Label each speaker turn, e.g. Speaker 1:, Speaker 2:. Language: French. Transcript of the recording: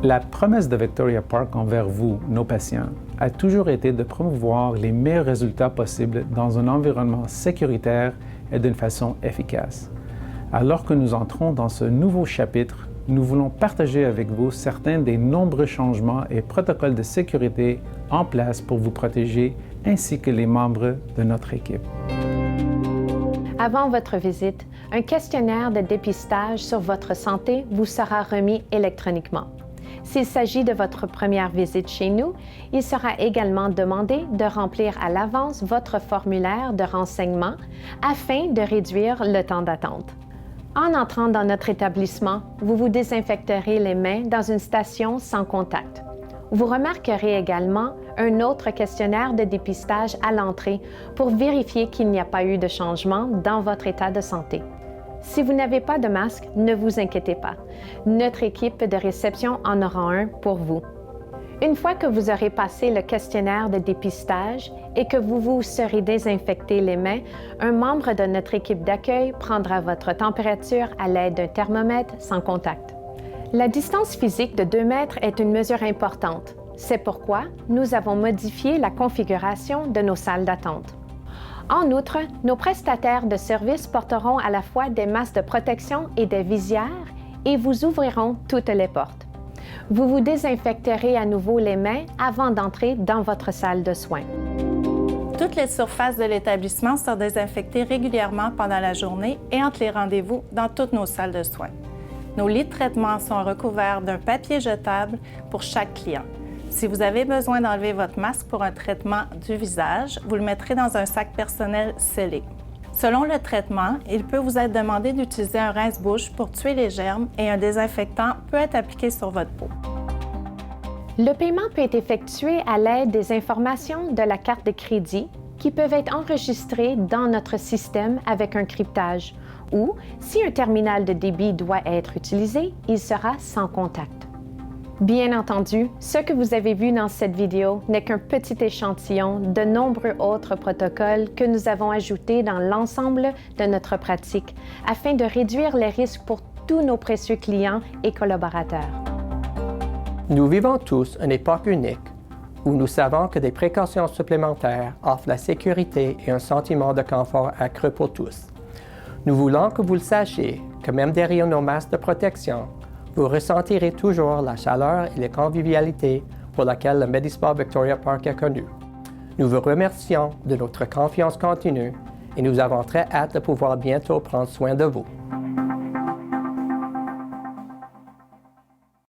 Speaker 1: La promesse de Victoria Park envers vous, nos patients, a toujours été de promouvoir les meilleurs résultats possibles dans un environnement sécuritaire et d'une façon efficace. Alors que nous entrons dans ce nouveau chapitre, nous voulons partager avec vous certains des nombreux changements et protocoles de sécurité en place pour vous protéger ainsi que les membres de notre équipe.
Speaker 2: Avant votre visite, un questionnaire de dépistage sur votre santé vous sera remis électroniquement. S'il s'agit de votre première visite chez nous, il sera également demandé de remplir à l'avance votre formulaire de renseignement afin de réduire le temps d'attente. En entrant dans notre établissement, vous vous désinfecterez les mains dans une station sans contact. Vous remarquerez également un autre questionnaire de dépistage à l'entrée pour vérifier qu'il n'y a pas eu de changement dans votre état de santé. Si vous n'avez pas de masque, ne vous inquiétez pas. Notre équipe de réception en aura un pour vous. Une fois que vous aurez passé le questionnaire de dépistage et que vous vous serez désinfecté les mains, un membre de notre équipe d'accueil prendra votre température à l'aide d'un thermomètre sans contact. La distance physique de 2 mètres est une mesure importante. C'est pourquoi nous avons modifié la configuration de nos salles d'attente. En outre, nos prestataires de services porteront à la fois des masques de protection et des visières et vous ouvriront toutes les portes. Vous vous désinfecterez à nouveau les mains avant d'entrer dans votre salle de soins.
Speaker 3: Toutes les surfaces de l'établissement sont désinfectées régulièrement pendant la journée et entre les rendez-vous dans toutes nos salles de soins. Nos lits de traitement sont recouverts d'un papier jetable pour chaque client. Si vous avez besoin d'enlever votre masque pour un traitement du visage, vous le mettrez dans un sac personnel scellé. Selon le traitement, il peut vous être demandé d'utiliser un rince-bouche pour tuer les germes et un désinfectant peut être appliqué sur votre peau.
Speaker 2: Le paiement peut être effectué à l'aide des informations de la carte de crédit qui peuvent être enregistrées dans notre système avec un cryptage ou, si un terminal de débit doit être utilisé, il sera sans contact. Bien entendu, ce que vous avez vu dans cette vidéo n'est qu'un petit échantillon de nombreux autres protocoles que nous avons ajoutés dans l'ensemble de notre pratique afin de réduire les risques pour tous nos précieux clients et collaborateurs.
Speaker 4: Nous vivons tous une époque unique où nous savons que des précautions supplémentaires offrent la sécurité et un sentiment de confort accru pour tous. Nous voulons que vous le sachiez, que même derrière nos masques de protection, vous ressentirez toujours la chaleur et la convivialité pour laquelle le Medisport Victoria Park est connu. Nous vous remercions de notre confiance continue et nous avons très hâte de pouvoir bientôt prendre soin de vous.